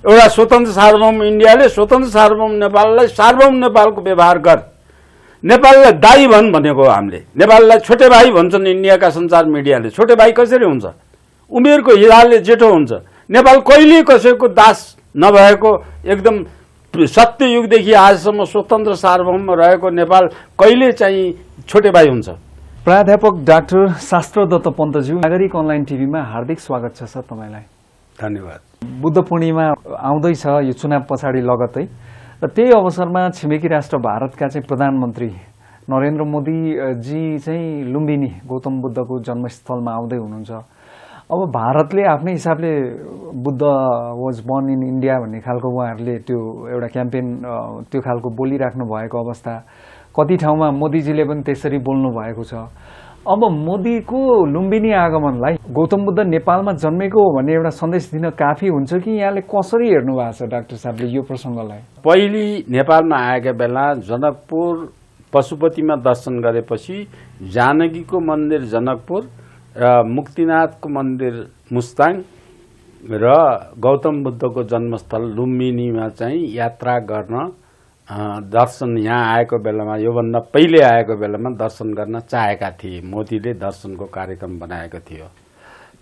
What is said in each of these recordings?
एउटा स्वतन्त्र सार्वभौम इन्डियाले स्वतन्त्र सार्वभौम नेपाललाई सार्वभौम नेपालको व्यवहार गर, नेपाललाई दाई भन् भनेको हो हामीले। नेपाललाई छोटे भाइ भन्छन् इन्डियाका सञ्चार मिडियाले। छोटे भाइ कसरी हुन्छ? उमेरको हिसाबले जेठो हुन्छ। नेपाल कहिले कसैको दास नभएको एकदम सत्य युगदेखि आजसम्म स्वतन्त्र सार्वभौम रहेको नेपाल कहिले चाहिँ छोटे भाइ हुन्छ? प्राध्यापक डाक्टर शास्त्रदत्त पन्तज्यू, नागरिक अनलाइन टिभीमा हार्दिक स्वागत छ सर तपाईलाई। धन्यवाद। बुद्ध पूर्णिमा आउँदैछ यो चुनाव पछाडि लगत्तै, र त्यही अवसरमा छिमेकी राष्ट्र भारतका चाहिँ प्रधानमन्त्री नरेन्द्र मोदी जी चाहिँ लुम्बिनी गौतम बुद्धको जन्मस्थलमा आउँदै हुनुहुन्छ। अब भारतले आफ्नै हिसाबले Buddha was born in India भन्ने खालको उहाँहरूले त्यो एउटा क्याम्पेन त्यो खालको बोलिराख्नु भएको अवस्था, कति ठाउँमा मोदीजीले पनि त्यसरी बोल्नु भएको छ। अब मोदीको लुम्बिनी आगमनलाई गौतम बुद्ध नेपालमा जन्मेको हो भन्ने एउटा सन्देश दिन काफी हुन्छ कि यहाँले कसरी हेर्नु भएको छ डाक्टर साहबले यो प्रसङ्गलाई? पहिली नेपालमा आएका बेला जनकपुर पशुपतिमा दर्शन गरेपछि जानकीको मन्दिर जनकपुर र मुक्तिनाथको मन्दिर मुस्ताङ र गौतम बुद्धको जन्मस्थल लुम्बिनीमा चाहिँ यात्रा गर्न दर्शन यहाँ आएको बेलामा, योभन्दा पहिले आएको बेलामा दर्शन गर्न चाहेका थिए। मोदीले दर्शनको कार्यक्रम बनाएको थियो।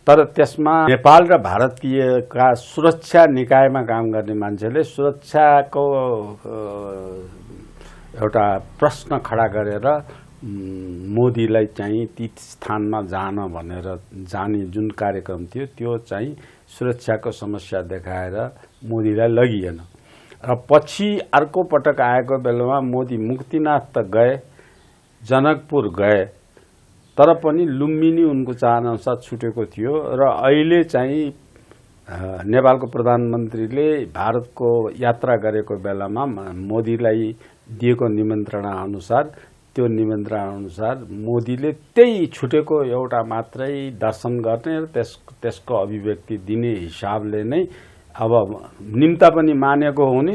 तर त्यसमा नेपाल र भारतीयका सुरक्षा निकायमा काम गर्ने मान्छेले सुरक्षाको एउटा प्रश्न खडा गरेर मोदीलाई चाहिँ ती स्थानमा जान भनेर जाने जुन कार्यक्रम थियो त्यो चाहिँ सुरक्षाको समस्या देखाएर मोदीलाई लगिएन। र पछि अर्को पटक आएको बेलामा मोदी मुक्तिनाथ त गए, जनकपुर गए, तर पनि लुम्बिनी उनको चाहनाअनुसार छुटेको थियो। र अहिले चाहिँ नेपालको प्रधानमन्त्रीले भारतको यात्रा गरेको बेलामा मोदीलाई दिएको निमन्त्रणा अनुसार, त्यो निमन्त्रणा अनुसार मोदीले त्यही छुटेको एउटा मात्रै दर्शन गर्ने र त्यसको अभिव्यक्ति दिने हिसाबले नै अब निम्ता पनि मानेको हुने,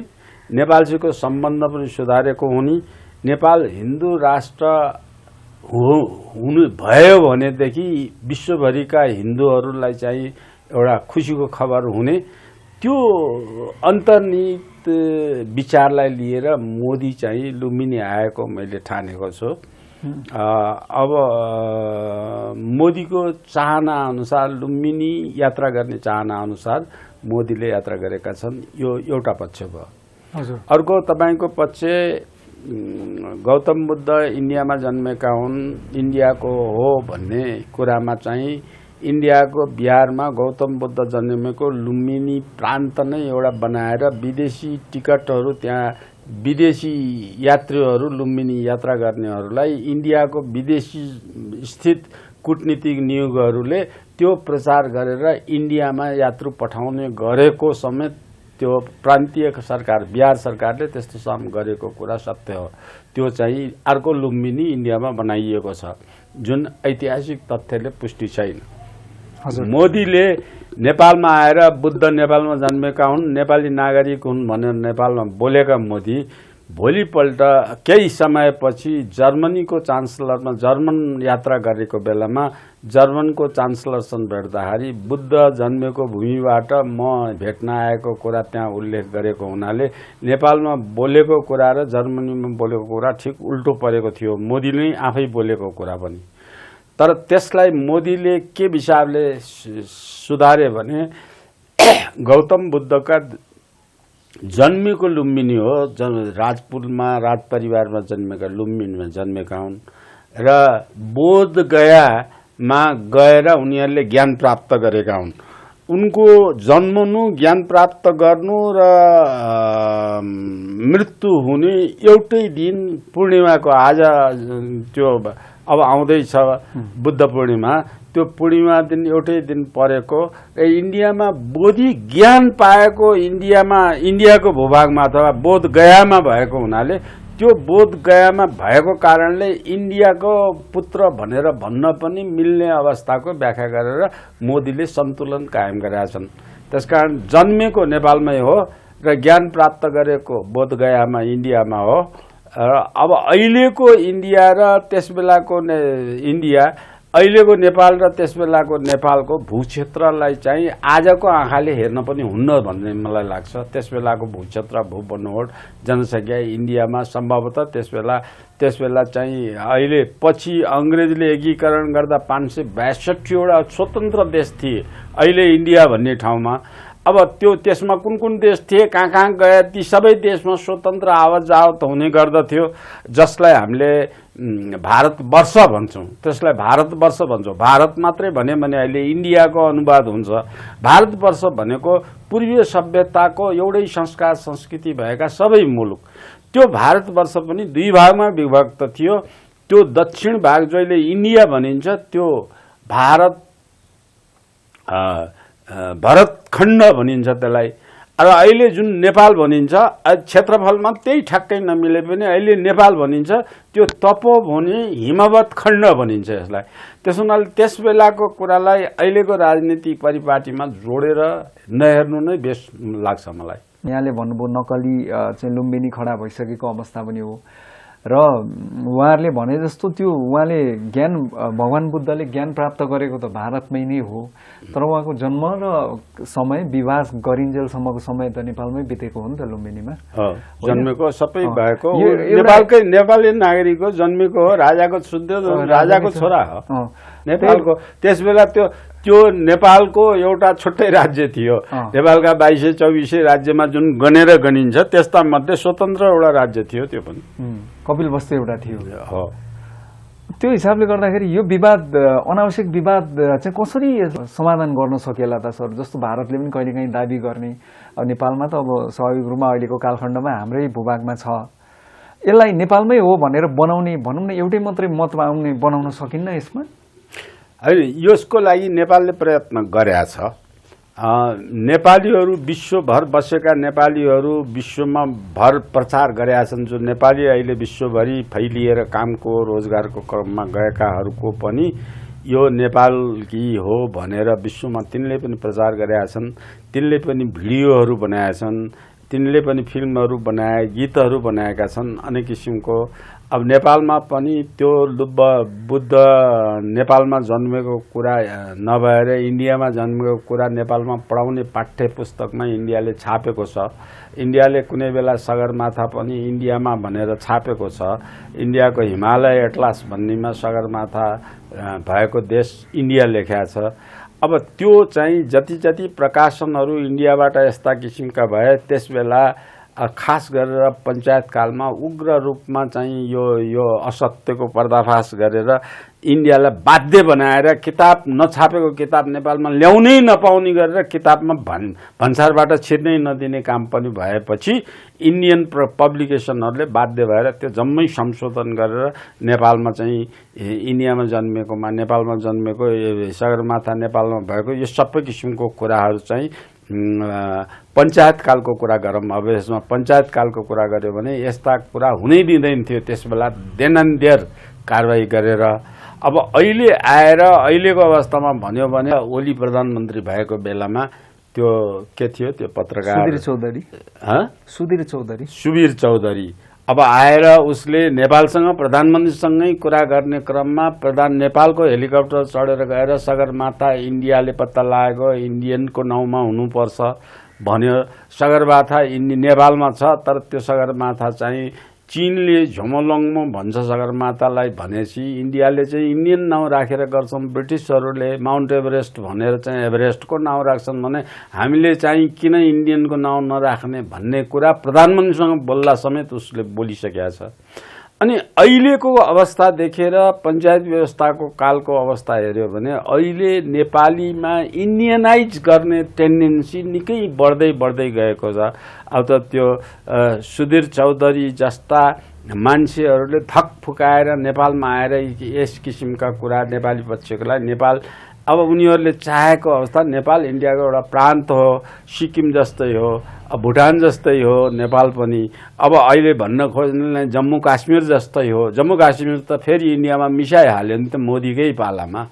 नेपालसितको सम्बन्ध पनि सुधारेको हुने, नेपाल हिन्दू राष्ट्र हुनु भयो भनेदेखि विश्वभरिका हिन्दूहरूलाई चाहिँ एउटा खुसीको खबर हुने, त्यो अन्तर्निहित विचारलाई लिएर मोदी चाहिँ लुम्बिनी आएको मैले ठानेको छु। अब मोदीको चाहना अनुसार लुम्बिनी यात्रा गर्ने चाहना अनुसार मोदीले यात्रा गरेका छन्। यो एउटा पक्ष भयो। अर्को तपाईको पक्ष गौतम बुद्ध इन्डियामा जन्मेका हुन्, इन्डियाको हो भन्ने कुरामा चाहिँ इन्डियाको बिहारमा गौतम बुद्ध जन्मेको लुम्बिनी प्रान्त नै एउटा बनाएर विदेशी टिकटहरू, त्यहाँ विदेशी यात्रीहरू लुम्बिनी यात्रा गर्नेहरूलाई इन्डियाको विदेशी स्थित कूटनीतिक नियोगहरूले त्यो प्रचार गरेर इन्डियामा यात्रु पठाउने गरेको समेत त्यो प्रान्तीय सरकार बिहार सरकारले त्यस्तो काम गरेको कुरा सत्य हो। त्यो चाहिँ अर्को लुम्बिनी इन्डियामा बनाइएको छ जुन ऐतिहासिक तथ्यले पुष्टि छैन। मोदीले नेपालमा आएर बुद्ध नेपालमा जन्मेका हुन्, नेपाली नागरिक हुन् भनेर नेपालमा बोलेका मोदी भोलिपल्ट केही समयपछि जर्मनीको चान्सलरमा जर्मन यात्रा गरेको बेलामा जर्मनको चान्सलरसँग भेट्दाखेरि बुद्ध जन्मेको भूमिबाट म भेट्न आएको कुरा त्यहाँ उल्लेख गरेको हुनाले नेपालमा बोलेको कुरा र जर्मनीमा बोलेको कुरा ठिक उल्टो परेको थियो, मोदीले नै आफै बोलेको कुरा पनि। तर त्यसलाई मोदीले के हिसाबले सुधारे भने गौतम बुद्धका जन्मेको लुम्बिनी हो, राजपुरमा राजपरिवारमा जन्मेका लुम्बिनीमा जन्मेका हुन् र बोध गयामा गएर उनीहरूले ज्ञान प्राप्त गरेका हुन्। उनको जन्मनु, ज्ञान प्राप्त गर्नु र मृत्यु हुने एउटै दिन पूर्णिमाको आज त्यो अब आउँदैछ बुद्ध पूर्णिमा, त्यो पूर्णिमा दिन एउटै दिन परेको र इन्डियामा बोधि ज्ञान पाएको इन्डियाको भूभागमा अथवा बोध गयामा भएको हुनाले त्यो बोध गयामा भएको कारणले इन्डियाको पुत्र भनेर भन्न पनि मिल्ने अवस्थाको व्याख्या गरेर मोदीले सन्तुलन कायम गरेका छन्। त्यसकारण जन्मेको नेपालमै हो र ज्ञान प्राप्त गरेको बोध गयामा इन्डियामा हो। अब अहिलेको इन्डिया र त्यस बेलाको इन्डिया अहिलेको नेपाल र त्यसबेलाको नेपालको भूक्षेत्रलाई चाहिँ आजको आँखाले हेर्न पनि हुन्न भन्ने मलाई लाग्छ। त्यसबेलाको भूक्षेत्र भूबनोट जनसङ्ख्या इन्डियामा सम्भवतः त्यसबेला चाहिँ अहिले पछि अङ्ग्रेजले एकीकरण गर्दा 562वटा स्वतन्त्र देश थिए अहिले इन्डिया भन्ने ठाउँमा। अब त्यसमा कुन कुन देश थिए, कहाँ गए, ती सबै देशमा स्वतन्त्र आवत जावत हुने गर्दथ्यो, जसलाई हामीले भारतवर्ष भन्छौँ। त्यसलाई भारतवर्ष भन्छौँ। भारत मात्रै भन्यो भने अहिले इन्डियाको अनुवाद हुन्छ। भारतवर्ष भनेको पूर्वीय सभ्यताको एउटै संस्कार संस्कृति भएका सबै मुलुक। त्यो भारतवर्ष पनि 2 भागमा विभक्त थियो। त्यो दक्षिण भाग जहिले इन्डिया भनिन्छ त्यो भरतखण्ड भनिन्छ त्यसलाई। र अहिले जुन नेपाल भनिन्छ क्षेत्रफलमा त्यही ठ्याक्कै नमिले पनि अहिले नेपाल भनिन्छ त्यो तपोभूमि हिमवत खण्ड भनिन्छ यसलाई। त्यसो हुनाले त्यसबेलाको कुरालाई अहिलेको राजनीतिक परिपाटीमा जोडेर नहेर्नु नै बेस लाग्छ मलाई। यहाँले भन्नुभयो नक्कली चाहिँ लुम्बिनी खडा भइसकेको अवस्था पनि हो र उहाँहरूले भने जस्तो त्यो उहाँले ज्ञान भगवान बुद्धले ज्ञान प्राप्त गरेको त भारतमै नै हो, तर उहाँको जन्म र समय विवाह गरिन्जेलसम्मको समय त नेपालमै बितेको हो नि त लुम्बिनीमा जन्मेको सबै भएको नेपालकै नेपाली नागरिक हो, जन्मेको हो, राजाको शुद्ध राजाको छोरा हो नेपालको। त्यसबेला त्यो नेपालको एउटा छुट्टै राज्य थियो। नेपालका 2200-2400 राज्यमा जुन गनेर गनिन्छ त्यस्ता मध्ये स्वतन्त्र एउटा राज्य थियो। त्यो पनि कपिलवस्तु एउटा थियो हो। त्यो हिसाबले गर्दाखेरि यो विवाद अनावश्यक विवाद चाहिँ कसरी समाधान गर्न सकेला त सर? जस्तो भारतले पनि कहिलेकाहीँ दाबी गर्ने, अब नेपालमा त अब स्वाभाविक रूपमा अहिलेको कालखण्डमा हाम्रै भूभागमा छ, यसलाई नेपालमै हो भनेर बनाउने भनौँ न एउटै मात्रै मत बनाउन सकिन्न यसमा? होइन, यसको लागि नेपालले प्रयत्न गरेका छ। नेपालीहरू विश्वभर बसेका नेपालीहरू विश्वमा भर प्रचार गरेका छन्। जो नेपाली अहिले विश्वभरि फैलिएर कामको रोजगारको क्रममा गएकाहरूको पनि यो नेपालकी हो भनेर विश्वमा तिनले पनि प्रचार गरेका छन्। तिनले पनि भिडियोहरू बनाएका छन्, तिनले पनि फिल्महरू बनाए, गीतहरू बनाएका छन् अनेक किसिमको। अब नेपालमा पनि त्यो बुद्ध नेपालमा जन्मेको कुरा नभएर इन्डियामा जन्मेको कुरा नेपालमा पढाउने पाठ्य पुस्तकमा इन्डियाले छापेको छ। इन्डियाले कुनै बेला सगरमाथा पनि इन्डियामा भनेर छापेको छ। इन्डियाको हिमालय एटलास भन्नेमा सगरमाथा भएको देश इन्डिया लेखेको छ। अब त्यो चाहिँ जति प्रकाशनहरू इन्डियाबाट यस्ता किसिमका भए त्यसबेला खास गरेर पञ्चायत कालमा उग्र रूपमा चाहिँ यो असत्यको पर्दाफास गरेर इन्डियालाई बाध्य बनाएर किताब नछापेको किताब नेपालमा ल्याउनै नपाउने गरेर किताबमा भन्सारबाट छिर्नै नदिने काम पनि भएपछि इन्डियन पब्लिकेसनहरूले बाध्य भएर त्यो जम्मै संशोधन गरेर नेपालमा चाहिँ इन्डियामा जन्मेकोमा नेपालमा जन्मेको सगरमाथा नेपालमा भएको यो सबै किसिमको कुराहरू चाहिँ पञ्चायत कालको कुरा गरौँ। अब यसमा पञ्चायत कालको कुरा गर्यो भने यस्ता कुरा हुनै दिँदैन थियो त्यसबेला, देनन्देर कारवाही गरेर। अब अहिले आएर अहिलेको अवस्थामा भन्यो भने ओली प्रधानमन्त्री भएको बेलामा त्यो के थियो त्यो पत्रकार सुबीर चौधरी अब आएर उसले नेपालसँग प्रधानमन्त्रीसँगै कुरा गर्ने क्रममा नेपालको हेलिकप्टर चढेर गएर सगरमाथा इन्डियाले पत्ता लागेको इन्डियनको नाउँमा हुनुपर्छ भन्यो। सगरमाथा नेपालमा छ, तर त्यो सगरमाथा चाहिँ चीनले झोमोलङमा भन्छ सगरमाथालाई भनेपछि इन्डियाले चाहिँ इन्डियन नाउँ राखेर गर्छन्। ब्रिटिसहरूले माउन्ट एभरेस्ट भनेर चाहिँ एभरेस्टको नाउँ राख्छन् भने हामीले चाहिँ किन इन्डियनको नाउँ नराख्ने भन्ने कुरा प्रधानमन्त्रीसँग बोल्दा समेत उसले बोलिसकेका छ। अनि अहिलेको अवस्था देखेर पञ्चायत व्यवस्थाको कालको अवस्था हेऱ्यो भने अहिले नेपालीमा इन्डियनाइज गर्ने टेन्डेन्सी निकै बढ्दै गएको छ। अब त त्यो सुधीर चौधरी जस्ता मान्छेहरूले धक फुकाएर नेपालमा आएर यस किसिमका कुरा नेपाली पक्षकोलाई नेपाल अब उनीहरूले चाहेको अवस्था नेपाल इन्डियाको एउटा प्रान्त हो, सिक्किम जस्तै हो, भुटान जस्तै हो नेपाल पनि। अब अहिले भन्न खोज्ने जम्मू काश्मीर जस्तै हो। जम्मू काश्मीर त फेरि इन्डियामा मिसाइहाल्यो नि त मोदीकै पालामा।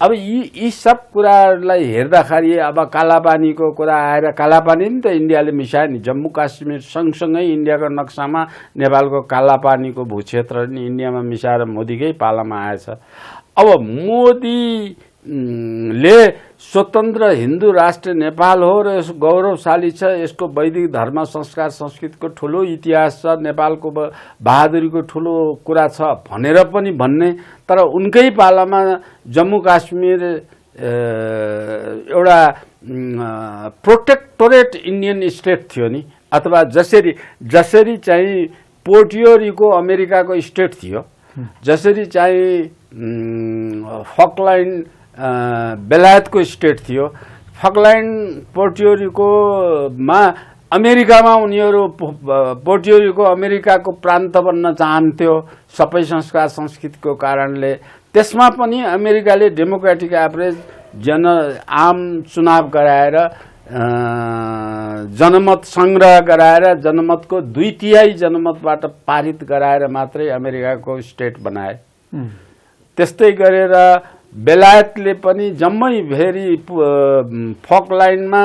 अब यी सब कुराहरूलाई हेर्दाखेरि अब कालापानीको कुरा आएर कालापानी नि त इन्डियाले मिसायो नि। जम्मू काश्मीर सँगसँगै इन्डियाको नक्सामा नेपालको कालापानीको भूक्षेत्र नि इन्डियामा मिसाएर मोदीकै पालामा आएछ। अब मोदीले स्वतन्त्र हिन्दू राष्ट्र नेपाल हो र यस गौरवशाली छ, यसको वैदिक धर्म संस्कार संस्कृतिको ठुलो इतिहास छ, नेपालको बहादुरीको ठुलो कुरा छ भनेर पनि भन्ने, तर उनकै पालामा जम्मू काश्मीर एउटा प्रोटेक्टोरेट इन्डियन स्टेट थियो नि, अथवा जसरी चाहिँ पोर्टियोरिको अमेरिकाको स्टेट थियो, जसरी चाहिँ फकल्यान्ड बेलायतको स्टेट थियो, फकल्यान्ड पोर्टियोरिकोमा अमेरिकामा उनीहरू पोर्टियोरिको अमेरिकाको प्रान्त बन्न चाहन्थ्यो सबै संस्कार संस्कृतिको कारणले। त्यसमा पनि अमेरिकाले डेमोक्रेटिक एभरेज आम चुनाव गराएर जनमत संग्रह गराएर जनमतको 2/3 जनमतबाट पारित गराएर मात्रै अमेरिकाको स्टेट बनाए। त्यस्तै गरेर बेलायतले पनि जम्मै फेरि फकल्यान्डमा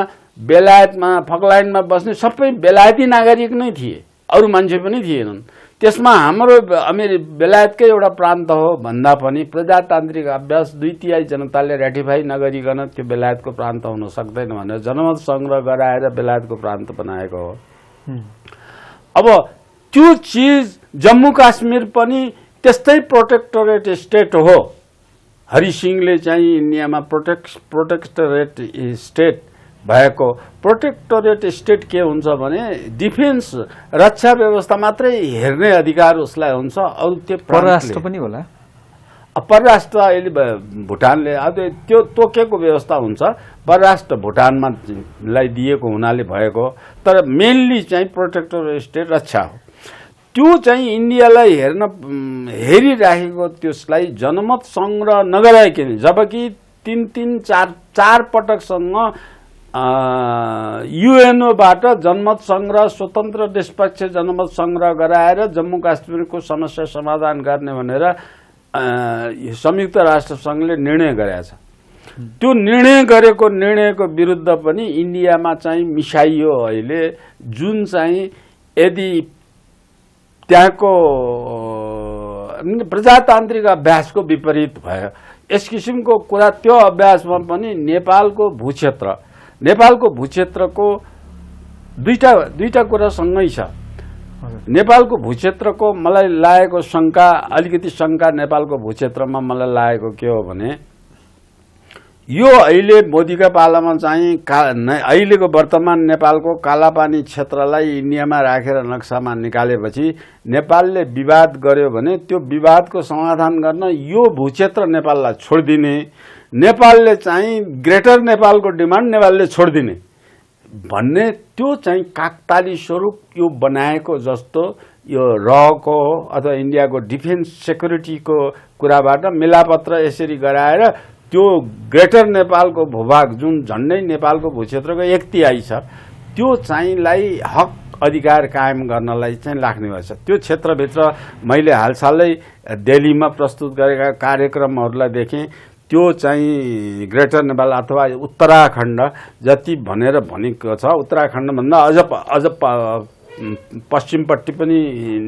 बस्ने सबै बेलायती नागरिक नै थिए, अरू मान्छे पनि थिएनन्। त्यसमा हाम्रो बेलायतकै एउटा प्रान्त हो भन्दा पनि प्रजातान्त्रिक अभ्यास 2/3 जनताले रेटिफाई नगरिकन त्यो बेलायतको प्रान्त हुन सक्दैन भनेर जनमत संग्रह गराएर बेलायतको प्रान्त बनाएको हो। अब त्यो चिज जम्मू काश्मीर पनि त्यस्तै प्रोटेक्टोरेट स्टेट हो। हरि सिंहले चाहिँ इन्डियामा प्रोटेक्टोरेट स्टेट भएको, प्रोटेक्टोरेट स्टेट के हुन्छ भने डिफेन्स रक्षा व्यवस्था मात्रै हेर्ने अधिकार उसलाई हुन्छ, अरू त्यो परराष्ट्र पनि होला। परराष्ट्र अहिले भुटानले त्यो तोकेको व्यवस्था हुन्छ, परराष्ट्र भुटानमा लाई दिएको हुनाले भएको, तर मेनली चाहिँ प्रोटेक्टोरेट स्टेट रक्षा हो। त्यो चाहिँ इन्डियालाई हेरिराखेको त्यसलाई जनमत संग्रह नगराइकन, जबकि 3-4 पटकसँग युएनओबाट जनमत संग्रह स्वतन्त्र निष्पक्ष जनमत संग्रह गराएर जम्मू काश्मीरको समस्या समाधान गर्ने भनेर संयुक्त राष्ट्र संघले निर्णय गरेको छ। त्यो निर्णयको विरुद्ध पनि इन्डियामा चाहिँ मिसाइयो अहिले, जुन चाहिँ यदि त्यहाँको प्रजातान्त्रिक अभ्यासको विपरीत भयो। यस किसिमको कुरा त्यो अभ्यासमा पनि नेपालको भूक्षेत्रको दुईटा कुरा सँगै छ। नेपालको भूक्षेत्रको मलाई लागेको अलिकति शङ्का नेपालको भूक्षेत्रमा मलाई लागेको के हो भने, यो अहिले मोदीका पालामा चाहिँ अहिलेको वर्तमान नेपालको कालापानी क्षेत्रलाई इन्डियामा राखेर नक्सामा निकालेपछि नेपालले विवाद गर्यो भने त्यो विवादको समाधान गर्न यो भूक्षेत्र नेपाललाई छोडिदिने, नेपालले चाहिँ ग्रेटर नेपालको डिमान्ड नेपालले छोडिदिने भन्ने त्यो चाहिँ काकताली स्वरूप यो बनाएको जस्तो यो रहेको हो। अथवा इन्डियाको डिफेन्स सेक्युरिटीको कुराबाट मिलापत्र यसरी गराएर त्यो ग्रेटर नेपालको भूभाग जुन झन्डै नेपालको भूक्षेत्रको 1/3 छ, त्यो चाहिँलाई हक अधिकार कायम गर्नलाई चाहिँ लाग्ने भएछ। त्यो क्षेत्रभित्र मैले हालसालै दिल्लीमा प्रस्तुत गरेका कार्यक्रमहरूलाई देखेँ। त्यो चाहिँ ग्रेटर नेपाल अथवा उत्तराखण्ड जति भनेर भनेको छ, उत्तराखण्डभन्दा अझ पश्चिमपट्टि पनि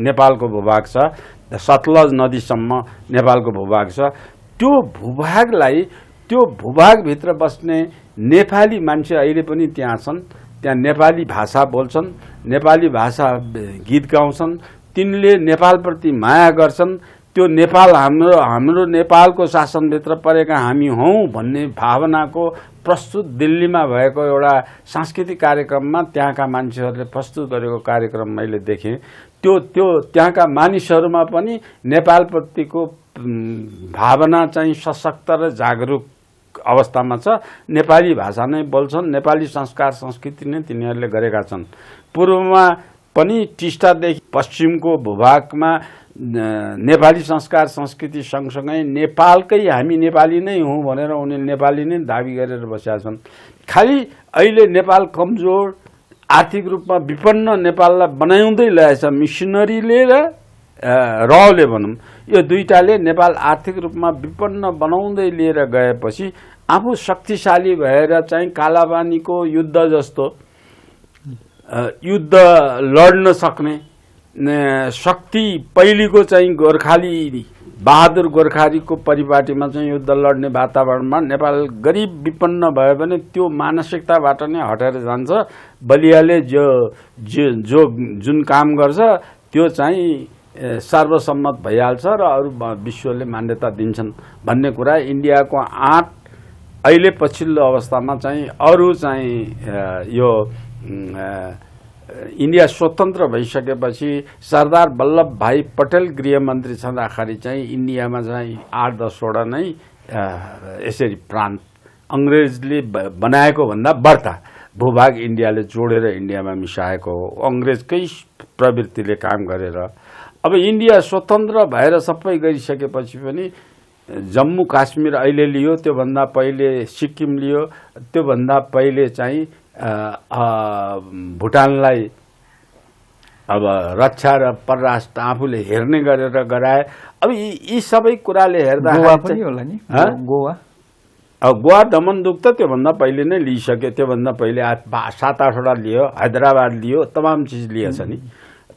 नेपालको भूभाग छ, सतलज नदीसम्म नेपालको भूभाग छ। त्यो भूभागभित्र बस्ने नेपाली मान्छे अहिले पनि त्यहाँ छन्, त्यहाँ नेपाली भाषा बोल्छन्, नेपाली भाषा गीत गाउँछन्, तिनले नेपालप्रति माया गर्छन्। त्यो नेपाल हाम्रो नेपालको शासनभित्र परेका हामी हौं भन्ने भावनाको प्रस्तुत दिल्लीमा भएको एउटा सांस्कृतिक कार्यक्रममा त्यहाँका मान्छेहरूले प्रस्तुत गरेको कार्यक्रम मैले देखेँ। त्यो त्यहाँका मानिसहरूमा पनि नेपालप्रतिको भावना चाहिँ सशक्त र जागरुक अवस्थामा छ। नेपाली भाषा नै बोल्छन्, नेपाली संस्कार संस्कृति नै तिनीहरूले गरेका छन्। पूर्वमा पनि टिस्टादेखि पश्चिमको भूभागमा नेपाली संस्कार संस्कृति सँगसँगै नेपालकै हामी नेपाली नै हौं भनेर उनीहरूले नेपाली नै दाबी गरेर बसेका छन्। खालि अहिले नेपाल कमजोर, आर्थिक रूपमा विपन्न नेपाललाई बनाउँदै ल्याएछ मिसनरीले र रावले भनौँ, यो दुईटाले नेपाल आर्थिक रूपमा विपन्न बनाउँदै लिएर गएपछि आफू शक्तिशाली भएर चाहिँ कालापानीको युद्ध जस्तो युद्ध लड्न सक्ने शक्ति पहिलेको चाहिँ गोर्खाली बहादुर गोर्खालीको परिपाटीमा चाहिँ युद्ध लड्ने वातावरणमा नेपाल गरिब विपन्न भयो भने त्यो मानसिकताबाट नै हटेर जान्छ। बलियाले जुन काम गर्छ त्यो चाहिँ सर्वसम्मत भइहाल्छ र अरू विश्वले मान्यता दिन्छन् भन्ने कुरा इन्डियाको आँट अहिले पछिल्लो अवस्थामा चाहिँ अरू चाहिँ यो इन्डिया स्वतन्त्र भइसकेपछि सरदार वल्लभ भाइ पटेल गृहमन्त्री छँदाखेरि चाहिँ इन्डियामा चाहिँ 8-10 वटा नै यसरी प्रान्त अङ्ग्रेजले बनाएको भन्दा बढ्ता भूभाग इन्डियाले जोडेर इन्डियामा मिसाएको हो, अङ्ग्रेजकै प्रवृत्तिले काम गरेर। अब इन्डिया स्वतन्त्र भएर सबै गरिसकेपछि पनि जम्मू काश्मीर अहिले लियो, त्योभन्दा पहिले सिक्किम लियो, त्योभन्दा पहिले चाहिँ भुटानलाई अब रक्षा र परराष्ट्र आफूले हेर्ने गरेर गराए। अब यी सबै कुराले हेर्दा गोवा पनि होला नि, गोवा दमनदुख त त्योभन्दा पहिले नै लिइसक्यो। त्योभन्दा पहिले 7-8 वटा लियो, हैदराबाद लियो, तमाम चिज लिएछ नि।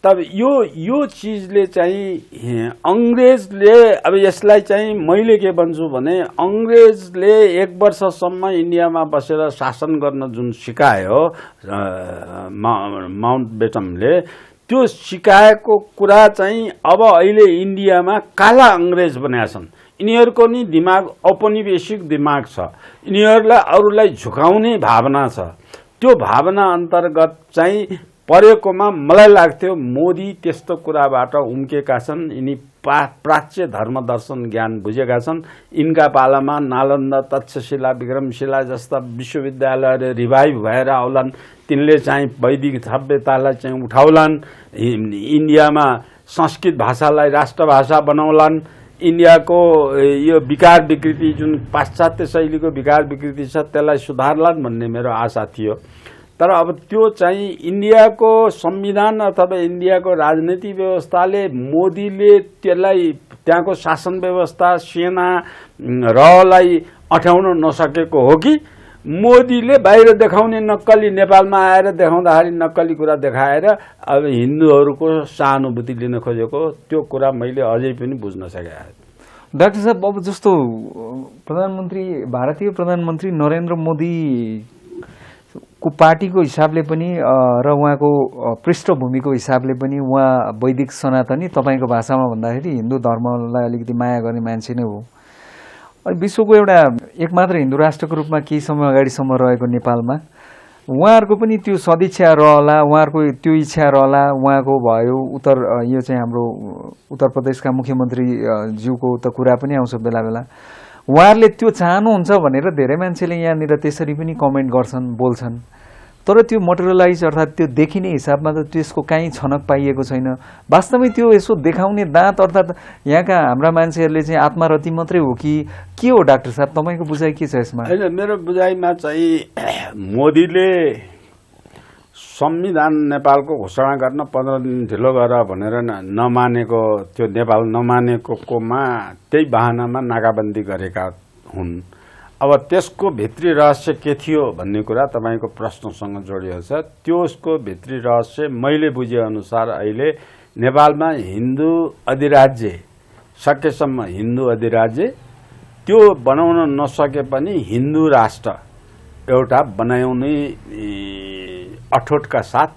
तब यो चिजले चाहिँ अङ्ग्रेजले अब यसलाई चाहिँ मैले के भन्छु भने अङ्ग्रेजले 1 वर्षसम्म इन्डियामा बसेर शासन गर्न जुन सिकायो माउन्टबेटनले, त्यो सिकाएको कुरा चाहिँ अब अहिले इन्डियामा काला अङ्ग्रेज बनाएका छन्। यिनीहरूको नि दिमाग औपनिवेशिक दिमाग छ, यिनीहरूलाई अरूलाई झुकाउने भावना छ। त्यो भावना अन्तर्गत चाहिँ परेकोमा मलाई लाग्थ्यो मोदी त्यस्तो कुराबाट उम्केका छन्। यिनी प्राच्य धर्म दर्शन ज्ञान बुझेका छन्। यिनका पालामा नालन्दा, तक्षशिला, विक्रमशिला जस्ता विश्वविद्यालयहरू रिभाइभ भएर आउलान्। तिनले चाहिँ वैदिक सभ्यतालाई चाहिँ उठाउलान्, इन्डियामा संस्कृत भाषालाई राष्ट्रभाषा बनाउलान्। इन्डियाको यो विकार विकृति जुन पाश्चात्य शैलीको विकार विकृति छ त्यसलाई सुधार्लान् भन्ने मेरो आशा थियो। तर अब त्यो चाहिँ इन्डियाको संविधान अथवा इन्डियाको राजनीतिक व्यवस्थाले मोदीले त्यसलाई त्यहाँको शासन व्यवस्था, सेना रहलाई अँठ्याउन नसकेको हो कि मोदीले बाहिर देखाउने नक्कली नेपालमा आएर देखाउँदाखेरि नक्कली कुरा देखाएर अब हिन्दूहरूको सहानुभूति लिन खोजेको, त्यो कुरा मैले अझै पनि बुझ्न सकेको। डाक्टर साहब, अब जस्तो भारतीय प्रधानमन्त्री नरेन्द्र मोदी को पार्टीको हिसाबले पनि र उहाँको पृष्ठभूमिको हिसाबले पनि उहाँ वैदिक सनातनी, तपाईँको भाषामा भन्दाखेरि हिन्दू धर्मलाई अलिकति माया गर्ने मान्छे नै हो। विश्वको एउटा एकमात्र हिन्दू राष्ट्रको रूपमा केही समय अगाडिसम्म रहेको नेपालमा उहाँहरूको पनि त्यो सदिच्छा रहला, उहाँहरूको त्यो इच्छा रहला। उहाँको भयो यो चाहिँ हाम्रो उत्तर प्रदेशका मुख्यमन्त्री ज्यूको त कुरा पनि आउँछ बेला बेला। उहाँहरूले त्यो चाहनुहुन्छ भनेर धेरै मान्छेले यहाँनिर त्यसरी पनि कमेन्ट गर्छन्, बोल्छन्। तर त्यो मटेरियलाइज अर्थात् त्यो देखिने हिसाबमा त त्यसको काहीँ छनक पाइएको छैन। वास्तवमै त्यो यसो देखाउने दाँत अर्थात् यहाँका हाम्रा मान्छेहरूले चाहिँ आत्मरति मात्रै हो कि के हो? डाक्टर साहब, तपाईँको बुझाइ के छ यसमा? होइन, मेरो बुझाइमा चाहिँ मोदीले संविधान नेपालको घोषणा गर्न 15 दिन ढिलो गर भनेर नमानेको, त्यो नेपाल नमानेकोमा त्यही बहानामा नाकाबन्दी गरेका हुन्। अब त्यसको भित्री रहस्य के थियो भन्ने कुरा तपाईँको प्रश्नसँग जोडिएको छ। त्यसको भित्री रहस्य मैले बुझेअनुसार अहिले नेपालमा हिन्दू अधिराज्य, सकेसम्म हिन्दू अधिराज्य त्यो बनाउन नसके पनि हिन्दू राष्ट्र एउटा बनाउने अठोटका साथ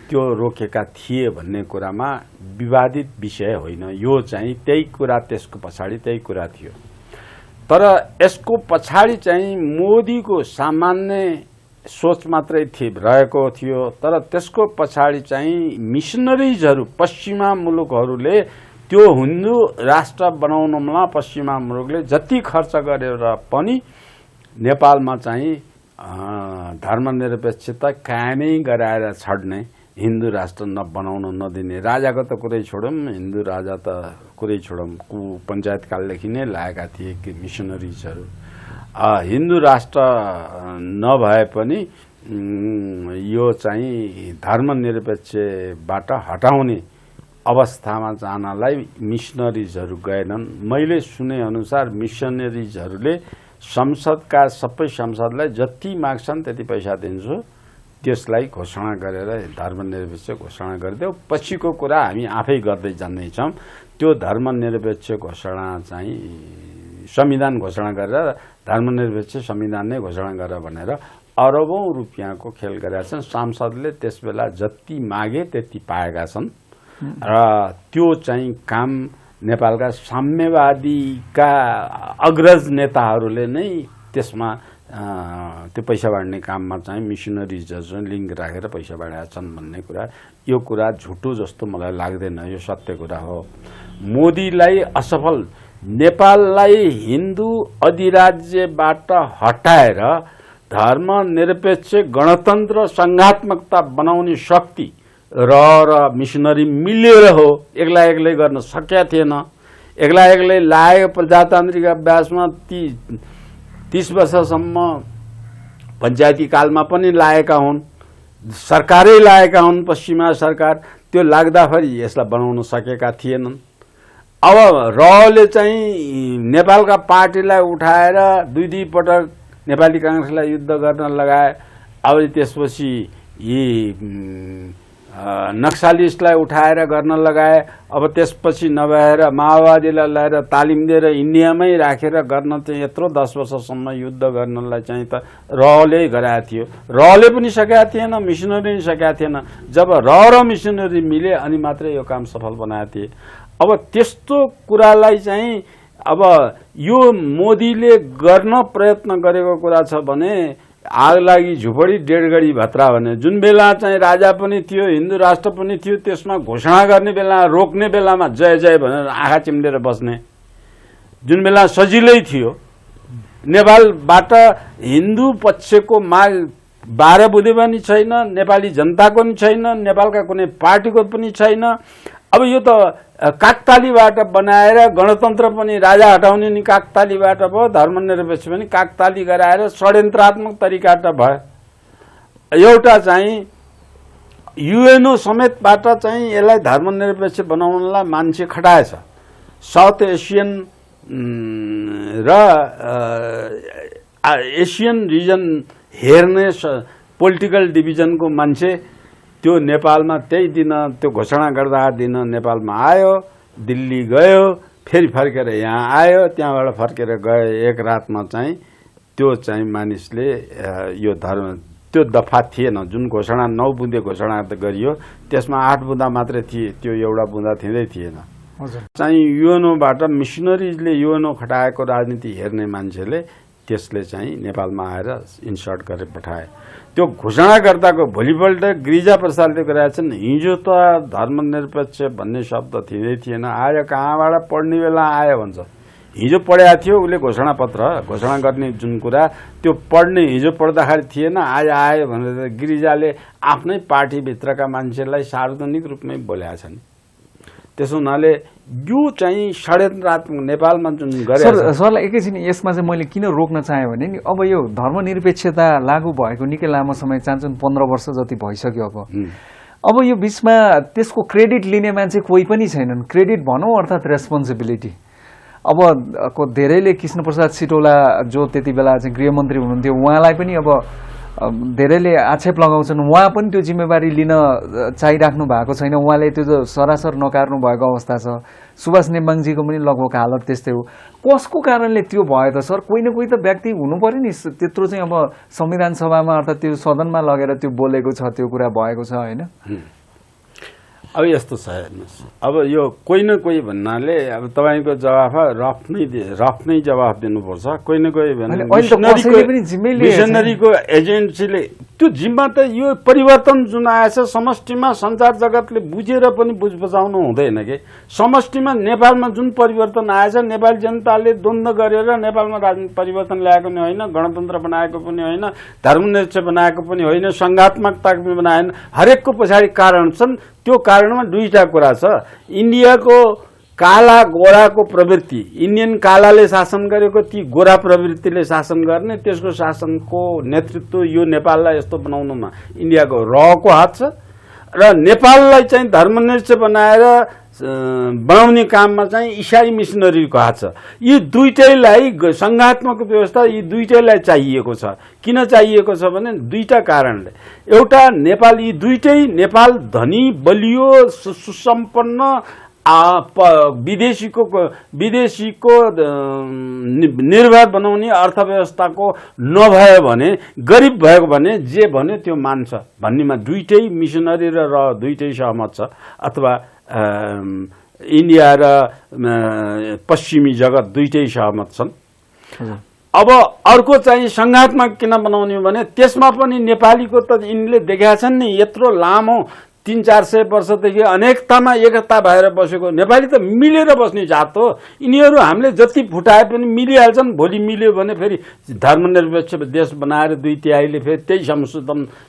त्यो रोकेका थिए भन्ने कुरामा विवादित विषय होइन। यो चाहिँ त्यही कुरा, त्यसको पछाडि त्यही कुरा थियो। तर यसको पछाडि चाहिँ मोदीको सामान्य सोच मात्रै रहेको थियो। तर त्यसको पछाडि चाहिँ मिसनरिजहरू, पश्चिमा मुलुकहरूले त्यो हिन्दू राष्ट्र बनाउनमा पश्चिमा मुलुकले जति खर्च गरेर पनि नेपालमा चाहिँ धर्मनिरपेक्षता कायमै गराएर छड्ने, हिन्दू राष्ट्र नबनाउन नदिने। राजाको त कुरै छोडौँ, हिन्दू राजा त कुरै छोडौँ, पञ्चायतकालदेखि नै लागेका थिए कि मिसनरिजहरू। हिन्दू राष्ट्र नभए पनि यो चाहिँ धर्मनिरपेक्षबाट हटाउने अवस्थामा जानलाई मिसनरिजहरू गएनन्। मैले सुनेअनुसार मिसनरिजहरूले संसदका सबै सांसदलाई जति माग्छन् त्यति पैसा दिन्छु, त्यसलाई घोषणा गरेर धर्मनिरपेक्ष घोषणा गरिदेऊ। पछिको कुरा हामी आफै गर्दै जान्दैछौँ। त्यो धर्मनिरपेक्ष घोषणा चाहिँ संविधान घोषणा गरेर धर्मनिरपेक्ष संविधान नै घोषणा गरेर भनेर अरबौं रुपियाँको खेल गरेका छन्। सांसदले त्यसबेला जति मागे त्यति पाएका छन् र त्यो चाहिँ काम नेपालका साम्यवादीका अग्रज नेताहरूले नै त्यसमा त्यो पैसा बाँड्ने काममा चाहिँ मिसनरिजहरू लिङ्क राखेर पैसा बाँडेका छन् भन्ने कुरा, यो कुरा झुटो जस्तो मलाई लाग्दैन। यो सत्य कुरा हो। मोदीलाई असफल नेपाललाई हिन्दू अधिराज्यबाट हटाएर धर्मनिरपेक्ष गणतन्त्र सङ्घात्मकता बनाउने शक्ति र मिसनरी मिलेर हो। एक्लै एक्लै गर्न सकेका थिएन। एक्लै एक्लै लागेको प्रजातान्त्रिक अभ्यासमा 30 वर्षसम्म पञ्चायती कालमा पनि लागेका हुन्, सरकारै लागेका हुन्, पश्चिमा सरकार। त्यो लाग्दाखेरि यसलाई बनाउन सकेका थिएनन्। अब रले चाहिँ नेपालका पार्टीलाई उठाएर दुई पटक नेपाली काङ्ग्रेसलाई युद्ध गर्न लगाए। अब त्यसपछि यी नक्सलिस्टलाई उठाएर गर्न लगाए। अब त्यसपछि नभएर माओवादीलाई ल्याएर तालिम दिएर इन्डियामै राखेर गर्न चाहिँ यत्रो 10 वर्षसम्म युद्ध गर्नलाई चाहिँ त रले गराएको थियो। रले पनि सकेका थिएन, मिसनरी पनि सकेका थिएन। जब र मिसनरी मिले अनि मात्रै यो काम सफल बनाएको थिए। अब त्यस्तो कुरालाई चाहिँ अब यो मोदीले गर्न प्रयत्न गरेको कुरा छ भने आग लागि झुपडी डेढगढी भत्रा भने जुन बेला चाहिँ राजा पनि थियो, हिन्दू राष्ट्र पनि थियो, त्यसमा घोषणा गर्ने बेला, रोक्ने बेलामा जय जय भनेर आँखा चिम्लेर बस्ने जुन बेला सजिलै थियो। नेपालबाट हिन्दू पक्षको माग 12 बुँदे पनि छैन, नेपाली जनताको पनि छैन, नेपालका कुनै पार्टीको पनि छैन। अब यो त काकतालीबाट बनाएर गणतन्त्र पनि राजा हटाउने नि काकतालीबाट भयो, धर्मनिरपेक्ष पनि काकताली गराएर षड्यन्त्रात्मक तरिकाबाट भयो। एउटा चाहिँ युएनओ समेतबाट चाहिँ यसलाई धर्मनिरपेक्ष बनाउनलाई मान्छे खटाएछ। साउथ एसियन र एसियन रिजन हेर्ने पोलिटिकल डिभिजनको मान्छे त्यो नेपालमा त्यही दिन त्यो घोषणा गर्दा दिन नेपालमा आयो, दिल्ली गयो, फेरि फर्केर यहाँ आयो, त्यहाँबाट फर्केर गयो। एक रातमा चाहिँ त्यो चाहिँ मानिसले यो धर्म त्यो दफा थिएन। जुन घोषणा 9 बुँदे घोषणा गरियो त्यसमा 8 बुँदा मात्रै थिए, त्यो एउटा बुँदा थिँदै थिएन। चाहिँ युएनओबाट मिसनरिजले युएनओ खटाएको राजनीति हेर्ने मान्छेले त्यसले चाहिँ नेपालमा आएर इन्सर्ट गरेर पठाए। त्यो घोषणाकर्ताको भोलिपल्ट गिरिजा प्रसादले गरेका छन्। हिजो त धर्मनिरपेक्ष भन्ने शब्द थिँदै थिएन, आयो कहाँबाट पढ्ने बेला आयो भन्छ। हिजो पढेको थियो उसले घोषणापत्र, घोषणा गर्ने जुन कुरा त्यो पढ्ने हिजो पढ्दाखेरि थिएन, आज आयो भनेर गिरिजाले आफ्नै पार्टीभित्रका मान्छेलाई सार्वजनिक रूपमै बोलेका छन्। त्यसो हुनाले यो चाहिँ षड्यन्त्रात्मक नेपालमा जुन गरे। सरलाई एकैछिन यसमा चाहिँ मैले किन रोक्न चाहेँ भने नि अब यो धर्मनिरपेक्षता लागू भएको निकै लामो समय चाहन्छन्, 15 वर्ष जति भइसक्यो। अब यो बिचमा त्यसको क्रेडिट लिने मान्छे कोही पनि छैनन्। क्रेडिट भनौँ अर्थात् रेस्पोन्सिबिलिटी। अब धेरैले कृष्णप्रसाद सिटौला जो त्यति बेला चाहिँ गृहमन्त्री हुनुहुन्थ्यो उहाँलाई पनि अब धेरैले आक्षेप लगाउँछन्। उहाँ पनि त्यो जिम्मेवारी लिन चाहिराख्नु भएको छैन, उहाँले त्यो सरासर नकार्नु भएको अवस्था छ। सुभाष नेम्बाङजीको पनि लगभग हालत त्यस्तै हो। कसको कारणले त्यो भयो त सर? कोही न कोही त व्यक्ति हुनु पर्यो नि त्यत्रो चाहिँ अब संविधान सभामा अर्थात् त्यो सदनमा लगेर त्यो बोलेको छ, त्यो कुरा भएको छ होइन? अब यस्तो छ हेर्नुहोस्, अब यो कोही न कोही भन्नाले अब तपाईँको जवाफ रफ नै जवाफ दिनुपर्छ। कोही न कोही मिसनरीको एजेन्सीले त्यो जिम्मा त यो परिवर्तन जुन आएछ समष्टिमा संसार जगतले बुझेर पनि बचाउनु हुँदैन कि। समष्टिमा नेपालमा जुन परिवर्तन आएछ नेपाली जनताले द्वन्द्व गरेर नेपालमा राजनीतिक परिवर्तन ल्याएको पनि होइन, गणतन्त्र बनाएको पनि होइन, धर्मनिरपेक्ष बनाएको पनि होइन, सङ्घात्मकता पनि बनाएन। हरेकको पछाडि कारण छन्। त्यो कारणमा दुईटा कुरा छ। इन्डियाको काला गोराको प्रवृत्ति, इन्डियन कालाले शासन गरेको ती गोरा प्रवृत्तिले शासन गर्ने, त्यसको शासनको नेतृत्व यो नेपाललाई यस्तो बनाउनुमा इन्डियाको रको हात छ। र नेपाललाई चाहिँ धर्मनिरपेक्ष बनाएर बनाउने काममा चाहिँ इसाई मिसनरीको हात छ। यी दुईटैलाई संघात्मक व्यवस्था यी दुईटैलाई चाहिएको छ। किन चाहिएको छ भने दुईटा कारणले। एउटा नेपाल, यी दुईटै नेपाल धनी बलियो सुसम्पन्न विदेशीको निर्भर बनाउने अर्थव्यवस्थाको नभयो भने, गरिब भयो भने जे भन्यो त्यो मान्छ भन्नेमा दुईटै मिसनरी र दुईटै सहमत छ। अथवा इन्डिया र पश्चिमी जगत दुईटै सहमत छन्। अब अर्को चाहिँ संघात्मक किन बनाउने भने त्यसमा पनि नेपालीको त यिनले देखाएका छन् नि, यत्रो लामो 300-400 वर्षदेखि अनेकतामा एकता भएर बसेको नेपाली त मिलेर बस्ने जात हो। यिनीहरू हामीले जति फुटाए पनि मिलिहाल्छन्। भोलि मिल्यो भने फेरि धर्मनिरपेक्ष देश बनाएर 2/3 फेरि त्यही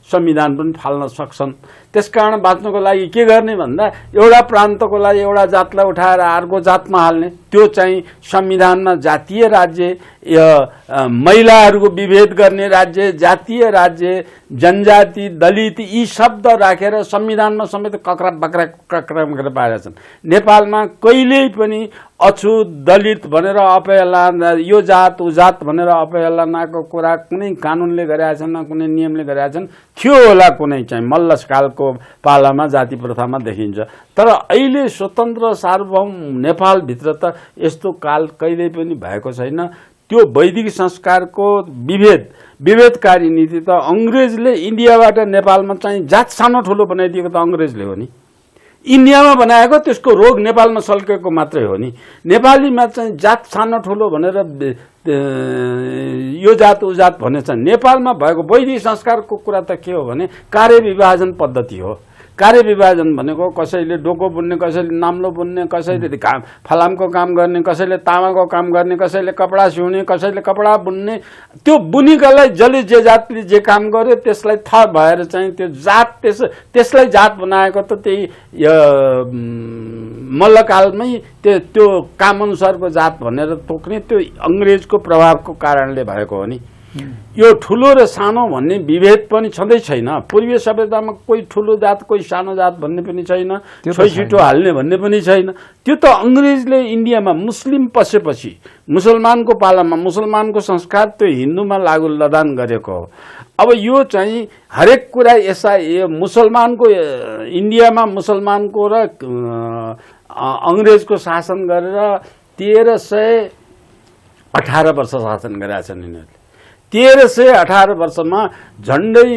संविधान पनि फाल्न सक्छन्। त्यसकारण बाँच्नको लागि के गर्ने भन्दा एउटा प्रान्तको लागि एउटा जातलाई उठाएर अर्को जातमा हाल्ने, त्यो चाहिँ संविधानमा जातीय राज्य, महिलाहरूको विभेद गर्ने राज्य, जातीय राज्य, जनजाति, दलित यी शब्द राखेर संविधानमा समेत कक्रा बक्रा पारेका छन्। नेपालमा कहिल्यै पनि अछुत, दलित भनेर अपहेलना, यो जात उ जात भनेर अपहेलनाको कुरा कुनै कानुनले गरेका छन्, कुनै नियमले गरेका छन्। थियो होला कुनै चाहिँ मल्लकालको पालामा जाति प्रथामा देखिन्छ। तर अहिले स्वतन्त्र सार्वभौम नेपालभित्र त यस्तो काल कहिल्यै पनि भएको छैन। त्यो वैदिक संस्कारको विभेदकारी नीति त अङ्ग्रेजले इन्डियाबाट नेपालमा चाहिँ जात सानो ठुलो बनाइदिएको त अङ्ग्रेजले हो नि। इन्डियामा बनाएको त्यसको रोग नेपालमा सल्केको मात्रै हो नि। नेपालीमा चाहिँ जात सानो ठुलो भनेर यो जात उ जात भनेछ। नेपालमा भएको वैदिक संस्कारको कुरा त के हो भने कार्यविभाजन पद्धति हो। कार्यविभाजन भनेको कसैले डोको बुन्ने, कसैले नाम्लो बुन्ने, कसैले फलामको काम गर्ने, कसैले तामाको काम गर्ने, कसैले कपडा सिउने, कसैले कपडा बुन्ने। त्यो बुनिकालाई जसले जे जातले जे काम गर्यो त्यसलाई थर भएर चाहिँ त्यो जात त्यसलाई जात बनाएको त त्यही मल्लकालमै त्यो कामअनुसारको जात भनेर तोक्ने त्यो अङ्ग्रेजको प्रभावको कारणले भएको हो नि। यो ठुलो र सानो भन्ने विभेद पनि छँदै छैन। पूर्वीय सभ्यतामा कोही ठुलो जात कोही सानो जात भन्ने पनि छैन, छोइछिटो हाल्ने भन्ने पनि छैन। त्यो त अङ्ग्रेजले इन्डियामा मुस्लिम पसेपछि मुसलमानको पालामा मुसलमानको संस्कार त्यो हिन्दूमा लागू लदान गरेको हो। अब यो चाहिँ हरेक कुरा मुसलमानको इन्डियामा मुसलमानको र अङ्ग्रेजको शासन गरेर 1318 वर्ष शासन गरेका छन् यिनीहरूले। 1318 वर्षमा झन्डै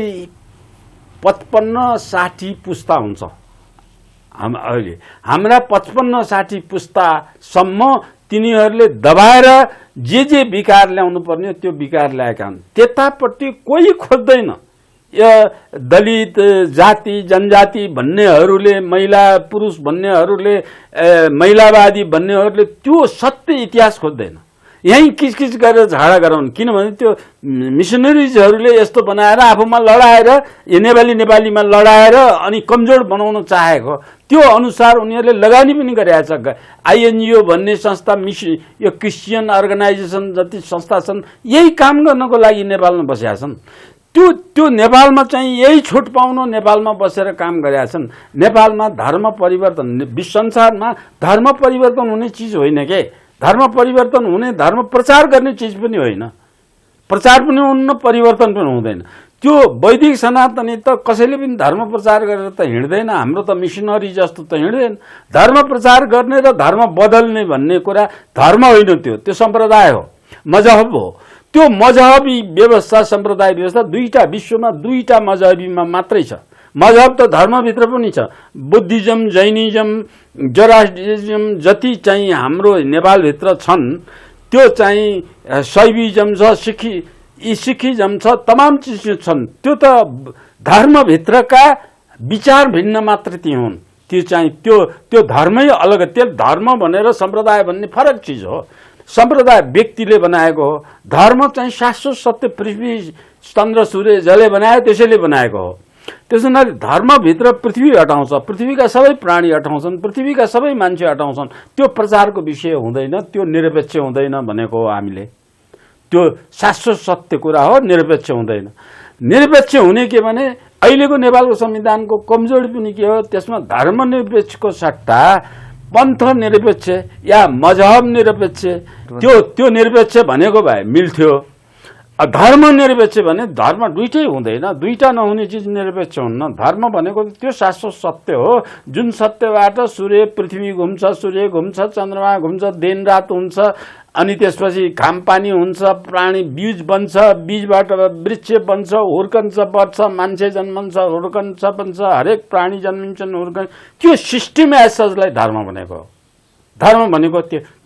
55-60 पुस्ता हुन्छ। अहिले हाम्रा 55-60 पुस्तासम्म तिनीहरूले दबाएर जे विकार ल्याउनु पर्ने त्यो विकार ल्याएका हुन्। त्यतापट्टि कोही खोज्दैन। दलित जाति जनजाति भन्नेहरूले, महिला पुरुष भन्नेहरूले, महिलावादी भन्नेहरूले त्यो सत्य इतिहास खोज्दैन। यहीँ किचकिच गरेर झगडा गराउन्। किनभने त्यो मिसनरिजहरूले यस्तो बनाएर आफूमा लडाएर नेपालीमा लडाएर अनि कमजोर बनाउन चाहेको त्यो अनुसार उनीहरूले लगानी पनि गरेका छ। INGO भन्ने संस्था, यो क्रिस्चियन अर्गनाइजेसन जति संस्था छन् यही काम गर्नको लागि नेपालमा बसेका छन्। त्यो नेपालमा चाहिँ यही छुट पाउन नेपालमा बसेर काम गरेका छन्। नेपालमा धर्म परिवर्तन, संसारमा धर्म परिवर्तन हुने चिज होइन के। धर्म परिवर्तन हुने, धर्म प्रचार गर्ने चिज पनि होइन। प्रचार पनि हुन्न, परिवर्तन पनि हुँदैन। त्यो वैदिक सनातनी त कसैले पनि धर्म प्रचार गरेर त हिँड्दैन। हाम्रो त मिसनरी जस्तो त हिँड्दैन। धर्म प्रचार गर्ने र धर्म बदल्ने भन्ने कुरा धर्म होइन, त्यो सम्प्रदाय हो, मजहब हो। त्यो मजहबी व्यवस्था, सम्प्रदाय व्यवस्था दुईटा, विश्वमा दुईटा मजहबीमा मात्रै छ। मजहब त धर्मभित्र पनि छ। बुद्धिज्म, जैनिज्म, जोरास्ट्रियनिज्म जति चाहिँ हाम्रो नेपालभित्र छन् त्यो चाहिँ शैविज्म छ, सिखिज्म छ, तमाम चिज छन्। त्यो त धर्मभित्रका विचार भिन्न मात्र ती हुन्। त्यो चाहिँ त्यो धर्मै अलग। त्यो धर्म भनेर सम्प्रदाय भन्ने फरक चिज हो। सम्प्रदाय व्यक्तिले बनाएको हो। धर्म चाहिँ शाश्वत सत्य, पृथ्वी चन्द्र सूर्य जसले बनायो त्यसैले बनाएको हो। त्यसो हुनाले धर्मभित्र पृथ्वी हटाउँछ, पृथ्वीका सबै प्राणी हटाउँछन्, पृथ्वीका सबै मान्छे हटाउँछन्। त्यो प्रचारको विषय हुँदैन, त्यो निरपेक्ष हुँदैन भनेको हो हामीले। त्यो शाश्वत सत्य कुरा हो, निरपेक्ष हुँदैन। निरपेक्ष हुने के भने अहिलेको नेपालको संविधानको कमजोरी पनि के हो, त्यसमा धर्मनिरपेक्षको सट्टा पन्थ निरपेक्ष या मजहब निरपेक्ष त्यो निरपेक्ष भनेको भए मिल्थ्यो। धर्म निरपेक्ष भने धर्म दुईटै हुँदैन, दुईटा नहुने चिज निरपेक्ष हुन्न। धर्म भनेको त्यो शाश्वत सत्य हो जुन सत्यबाट सूर्य पृथ्वी घुम्छ, सूर्य घुम्छ, चन्द्रमा घुम्छ, दिन रात हुन्छ, अनि त्यसपछि घाम पानी हुन्छ, प्राणी बीज बन्छ, बीजबाट वृक्ष बन्छ, हुर्कन्छ, बढ्छ, मान्छे जन्मन्छ, हुर्कन्छ, बन्छ, हरेक प्राणी जन्मिन्छन्, हुर्कन्छ। त्यो सिस्टम एसलाई धर्म भनेको हो। धर्म भनेको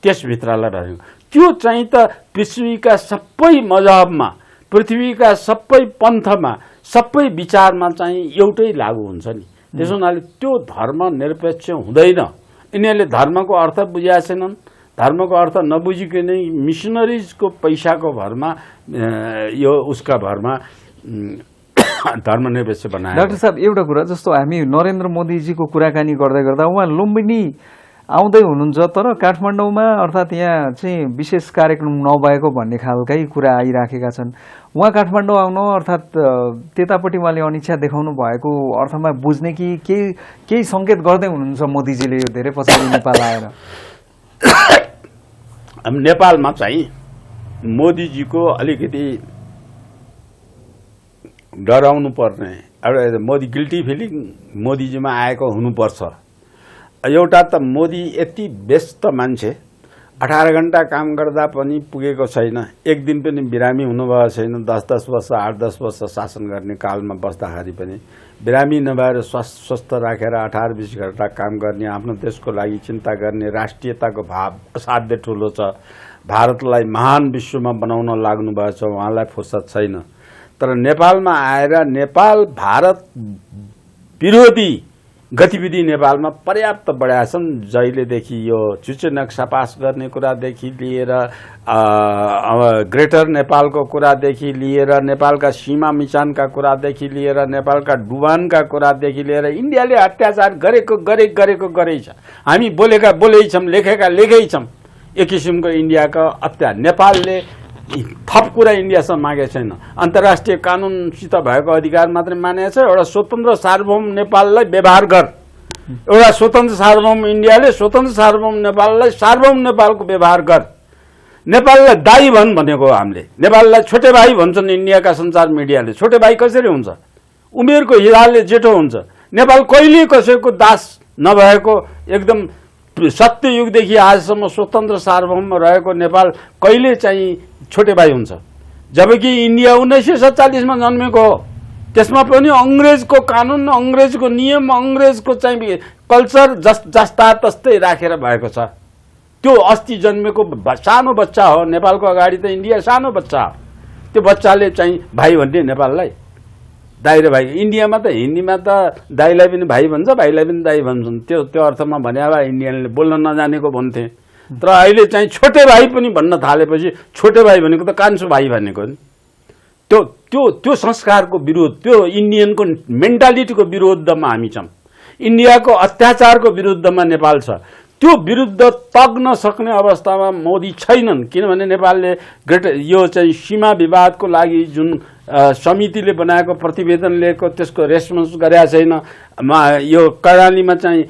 त्यसभित्रलाई रहेको त्यो चाहिँ त पृथ्वीका सबै मजहबमा, पृथ्वीका सबै पन्थमा, सबै विचारमा चाहिँ एउटै लागू हुन्छ नि। त्यसो हुनाले त्यो धर्म निरपेक्ष हुँदैन। यिनीहरूले धर्मको अर्थ बुझेका छैनन्। धर्मको अर्थ नबुझिकन मिसनरिजको पैसाको भरमा यो उसका भरमा धर्मनिरपेक्ष बनायो। डाक्टर साहब, एउटा कुरा जस्तो हामी नरेन्द्र मोदीजीको कुराकानी गर्दै गर्दा उहाँ लुम्बिनी आउँदै हुनुहुन्छ, तर काठमाडौँमा अर्थात् यहाँ चाहिँ विशेष कार्यक्रम नभएको भन्ने खालकै कुरा आइराखेका छन्। उहाँ काठमाडौँ आउनु अर्थात् त्यतापट्टि उहाँले अनिच्छा देखाउनु भएको अर्थमा बुझ्ने कि केही सङ्केत गर्दै हुनुहुन्छ मोदीजीले यो धेरै पछाडि नेपाल आएर? नेपालमा चाहिँ मोदीजीको अलिकति डराउनु पर्ने एउटा मोदी गिल्टी फिलिङ मोदीजीमा आएको हुनुपर्छ। एउटा त मोदी यति व्यस्त मान्छे, 18 घण्टा काम गर्दा पनि पुगेको छैन, एक दिन पनि बिरामी हुनुभएको छैन। 10-10 वर्ष 8-10 वर्ष शासन गर्ने कालमा बस्दाखेरि पनि बिरामी नभएर स्वस्थ राखेर 18-20 घण्टा काम गर्ने, आफ्नो देशको लागि चिन्ता गर्ने राष्ट्रियताको भाव असाध्यै ठुलो छ। भारतलाई महान विश्वमा बनाउन लाग्नुभएको छ, उहाँलाई फुर्सद छैन। तर नेपालमा आएर नेपाल भारत विरोधी गतिविधि नेपालमा पर्याप्त बढाएका छन्। जहिलेदेखि यो चुच्चे नक्सा पास गर्ने कुरादेखि लिएर, ग्रेटर नेपालको कुरादेखि लिएर, नेपालका सीमा मिसानका कुरादेखि लिएर, नेपालका डुबानका कुरादेखि लिएर इन्डियाले अत्याचार गरेको छ। हामी बोलेका बोलेछौँ, लेखेका लेखेकै छौँ। एक किसिमको इन्डियाको अत्याचार नेपालले थप कुरा इन्डियासँग मागेको छैन। अन्तर्राष्ट्रिय कानुनसित भएको अधिकार मात्रै मानेको छ। एउटा स्वतन्त्र सार्वभौम नेपाललाई व्यवहार गर, एउटा स्वतन्त्र सार्वभौम इन्डियाले स्वतन्त्र सार्वभौम नेपाललाई सार्वभौम नेपालको व्यवहार गर। नेपाललाई दाई भन् भनेको हामीले, नेपाललाई छोटे भाइ भन्छन् इन्डियाका सञ्चार मिडियाले। छोटे भाइ कसरी हुन्छ? उमेरको हिसाबले जेठो हुन्छ। नेपाल कहिले कसैको दास नभएको एकदम सत्ययुगदेखि आजसम्म स्वतन्त्र सार्वभौम रहेको नेपाल कहिले चाहिँ छोटे भाइ हुन्छ? जबकि इन्डिया 1947 मा जन्मेको हो। त्यसमा पनि अङ्ग्रेजको कानुन, अङ्ग्रेजको नियम, अङ्ग्रेजको चाहिँ कल्चर जस्ता तस्तै राखेर भएको छ। त्यो अस्ति जन्मेको सानो बच्चा हो। नेपालको अगाडि त इन्डिया सानो बच्चा हो। त्यो बच्चाले चाहिँ भाइ भन्ने नेपाललाई दाइ र भाइ। इन्डियामा त हिन्दीमा त दाइलाई पनि भाइ भन्छ, भाइलाई पनि दाइ भन्छन्। त्यो अर्थमा भने भए इन्डियनले बोल्न नजानेको भन्थे। तर अहिले चाहिँ छोटे भाइ पनि भन्न थालेपछि छोटे भाइ भनेको त कान्छो भाइ भनेको नि। त्यो संस्कारको विरोध, त्यो इन्डियनको मेन्टालिटीको विरुद्धमा हामी छौँ। इन्डियाको अत्याचारको विरुद्धमा नेपाल छ। त्यो विरुद्ध तग्न सक्ने अवस्थामा मोदी छैनन्। किनभने नेपालले यो चाहिँ सीमा विवादको लागि जुन समितिले बनाएको प्रतिवेदन लिएको त्यसको रेस्पोन्स गरेका छैन। यो कर्णालीमा चाहिँ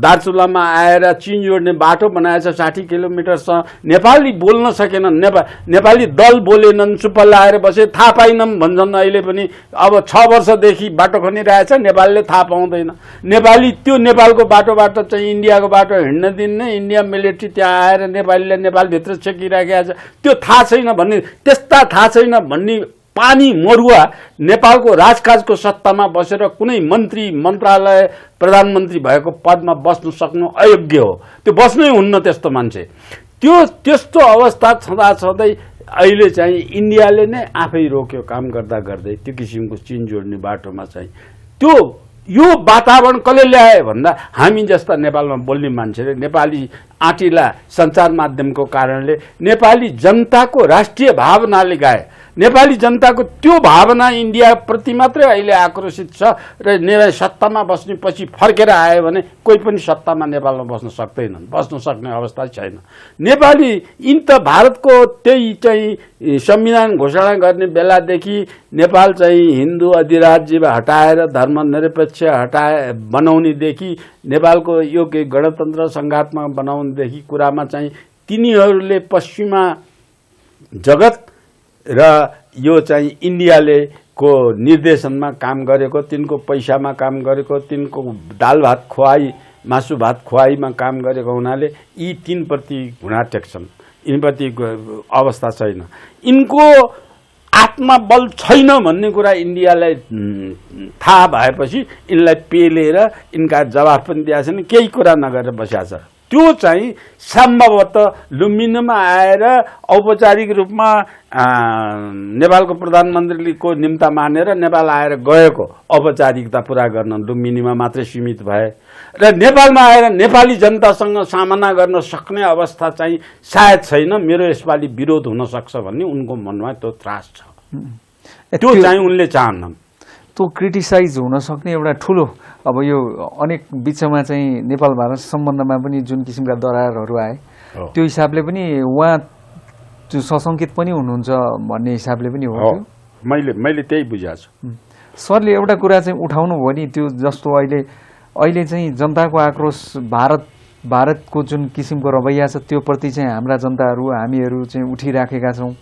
दार्चुलामा आएर चीन जोड्ने बाटो बनाएछ 60 किलोमिटरसम्म। नेपाली बोल्न सकेनन्, नेपाली दल बोलेनन्, चुप्प लाएर बसे। थाहा पाइनन् भन्छन् अहिले पनि। अब 6 वर्षदेखि बाटो खनिरहेछ, नेपालले थाहा पाउँदैन। नेपाली त्यो नेपालको बाटोबाट चाहिँ इन्डियाको बाटो हिँड्न दिने, इन्डिया मिलिट्री त्यहाँ आएर नेपालीले नेपालभित्र छेकिराखेको छ। त्यो थाहा छैन भन्ने, त्यस्ता थाहा छैन भन्ने पानी मरुवा नेपालको राजकाजको सत्तामा बसेर कुनै मन्त्री, मन्त्रालय, प्रधानमन्त्री भएको पदमा बस्न सक्नु अयोग्य हो। त्यो बस्नै हुन्न त्यस्तो मान्छे। त्यस्तो अवस्था छँदै अहिले चाहिँ इन्डियाले नै आफै रोक्यो काम गर्दा गर्दै त्यो किसिमको चीन जोड्ने बाटोमा चाहिँ। यो वातावरण कसले ल्याए भन्दा हामी जस्ता नेपालमा बोल्ने मान्छेले, नेपाली आँटिला सञ्चार माध्यमको कारणले, नेपाली जनताको राष्ट्रिय भावनाले गाए। नेपाली जनताको त्यो भावना इन्डियाप्रति मात्रै अहिले आक्रोशित छ र सत्तामा बस्नेपछि फर्केर आयो भने कोही पनि सत्तामा नेपालमा बस्न सक्दैनन्, बस्न सक्ने अवस्था छैन। नेपाली यिन त भारतको त्यही चाहिँ संविधान घोषणा गर्ने बेलादेखि नेपाल चाहिँ हिन्दू अधिराज्य हटाएर धर्मनिरपेक्ष बनाउनेदेखि नेपालको यो गणतन्त्र सङ्घात्मक बनाउनेदेखि कुरामा चाहिँ तिनीहरूले पश्चिमा जगत र यो चाहिँ इन्डियाले को निर्देशनमा काम गरेको, तिनको पैसामा काम गरेको, तिनको दाल भात खुवाई मासु भात खुवाईमा काम गरेको हुनाले यी तीनप्रति घुँडा टेक्छन्, यिनप्रति अवस्था छैन। यिनको आत्मबल छैन भन्ने कुरा इन्डियालाई थाहा भएपछि यिनलाई पेलेर यिनका जवाफ पनि दिएको छैन, केही कुरा नगरेर बसेको छ। त्यो चाहिँ सम्भवतः लुम्बिनीमा आएर औपचारिक रूपमा नेपालको प्रधानमन्त्रीको निम्ता मानेर नेपाल आएर गएको औपचारिकता पूरा गर्न लुम्बिनीमा मात्रै सीमित भए र नेपालमा आएर नेपाली जनतासँग सामना गर्न सक्ने अवस्था चाहिँ सायद छैन। मेरो यसपालि विरोध हुन सक्छ भन्ने उनको मनमा त्यो त्रास छ, त्यो चाहिँ उनले चाहन्नन्। त्यो क्रिटिसाइज हुन सक्ने एउटा ठुलो अब यो अनेक बिचमा चाहिँ नेपाल भारत सम्बन्धमा पनि जुन किसिमका दरारहरू आए त्यो हिसाबले पनि उहाँ सशङ्कित पनि हुनुहुन्छ भन्ने हिसाबले पनि हो। मैले त्यही बुझाएको छु। सरले एउटा कुरा चाहिँ उठाउनु भयो नि, त्यो जस्तो अहिले चाहिँ जनताको आक्रोश भारतको जुन किसिमको रवैया छ त्यो प्रति चाहिँ हाम्रा जनताहरू हामीहरू चाहिँ उठिराखेका छौँ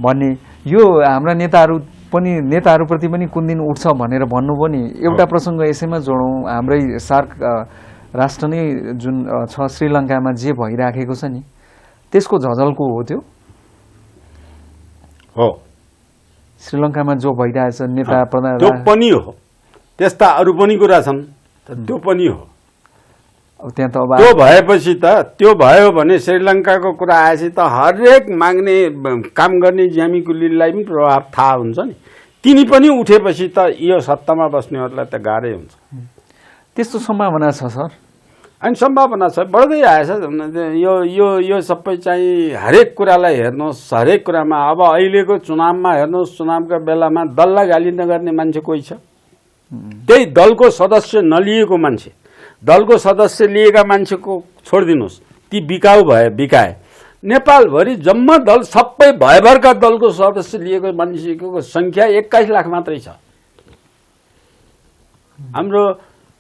भन्ने, यो हाम्रा नेताहरूप्रति पनि कुन दिन उठ्छ भनेर भन्नुभयो नि। एउटा प्रसङ्ग यसैमा जोडौँ, हाम्रै सार्क राष्ट्र नै जुन छ श्रीलङ्कामा जे भइराखेको छ नि त्यसको झझल्को हो त्यो हो। श्रीलङ्कामा जो भइरहेछ नेता प्रधान त्यो पनि हो, त्यस्ता अरू पनि कुरा छन्, त्यो पनि हो। अब त्यहाँ त अब त्यो भएपछि त त्यो भयो भने श्रीलङ्काको कुरा आएपछि त हरेक माग्ने काम गर्ने ज्यामी कुलीलाई पनि प्रभाव थाहा हुन्छ नि। तिनी पनि उठेपछि त यो सत्तामा बस्नेहरूलाई त गाह्रै हुन्छ। त्यस्तो सम्भावना छ सर? अनि सम्भावना छ, बढ्दै आएछ। यो सबै चाहिँ हरेक कुरालाई हेर्नुहोस्, हरेक कुरामा अब अहिलेको चुनावमा हेर्नुहोस्, चुनावका बेलामा दललाई गाली नगर्ने मान्छे कोही छ? त्यही दलको सदस्य नलिएको मान्छे, दलको सदस्य लिएका मान्छेको छोडिदिनुहोस्, ती बिकाए नेपालभरि जम्मा दल सबै भयभरका दलको सदस्य लिएको मान्छेको सङ्ख्या 21 लाख मात्रै छ। हाम्रो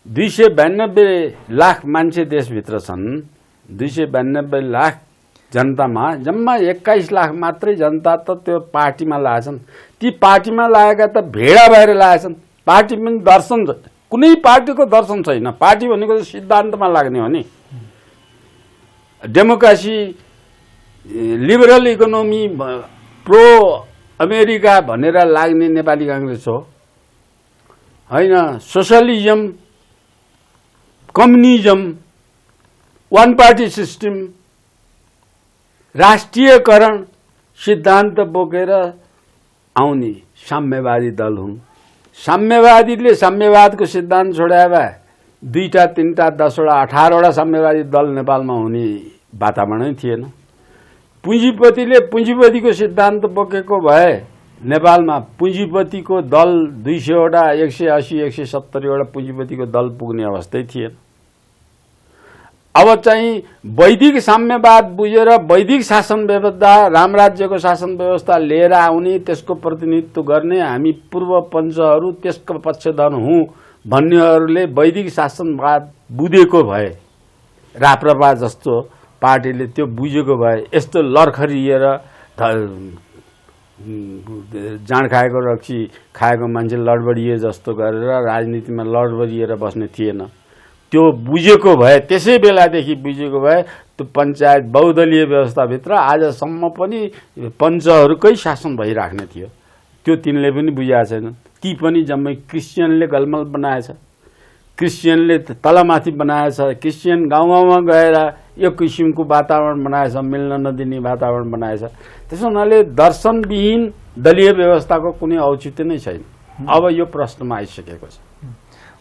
292 लाख मान्छे देशभित्र छन्, 292 लाख जनतामा जम्मा 21 लाख मात्रै जनता त त्यो पार्टीमा लागेछन्। ती पार्टीमा लागेका त भेडा भएर लागेछन्। पार्टी पनि दर्शन, कुनै पार्टीको दर्शन छैन। पार्टी भनेको सिद्धान्तमा लाग्ने हो नि। Democracy, liberal economy, pro America भनेर लाग्ने नेपाली काङ्ग्रेस हो होइन। Socialism, communism, one party system, राष्ट्रियकरण सिद्धान्त बोकेर आउने साम्यवादी दल हुन्। साम्यवादीले साम्यवादको सिद्धान्त छोडाए भए 2टा 3टा 10वटा 18वटा साम्यवादी दल नेपालमा हुने वातावरणै थिएन। पुँजीपतिले पुँजीपतिको सिद्धान्त बोकेको भए नेपालमा पुँजीपतिको दल 200वटा 180 170वटा पुँजीपतिको दल पुग्ने अवस्थै थिएन। अब चाहिँ वैदिक साम्यवाद बुझेर वैदिक शासन व्यवस्था, रामराज्यको शासन व्यवस्था लिएर आउने, त्यसको प्रतिनिधित्व गर्ने हामी पूर्व पञ्चहरू त्यसको पक्षधर हुँ भन्नेहरूले वैदिक शासनवाद बुझेको भए, राप्रपा जस्तो पार्टीले त्यो बुझेको भए, यस्तो लर्खरिएर जाँड खाएको रक्सी खाएको मान्छे लडबडिए जस्तो गरेर राजनीतिमा लडबडिएर बस्ने थिएन। त्यो बुझेको भए, त्यसै बेलादेखि बुझेको भए त्यो पञ्चायत बहुदलीय व्यवस्थाभित्र आजसम्म पनि पञ्चहरूकै शासन भइराख्ने थियो। त्यो तिनले पनि बुझाएको छैन। ती पनि जम्मै क्रिस्चियनले गलमल बनाएछ, क्रिस्चियनले तलमाथि बनाएछ, क्रिस्चियन गाउँ गाउँमा गएर यो किसिमको वातावरण बनाएछ, मिल्न नदिने वातावरण बनाएछ। त्यसो हुनाले दर्शनविहीन दलीय व्यवस्थाको कुनै औचित्य नै छैन। अब यो प्रश्नमा आइसकेको छ।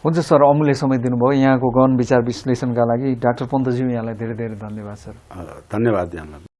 हुन्छ सर, अमूल्य समय दिनुभयो यहाँको गहन विचार विश्लेषणका लागि। डाक्टर पन्तज्यू, यहाँलाई धेरै धेरै धन्यवाद सर। धन्यवाद यहाँलाई।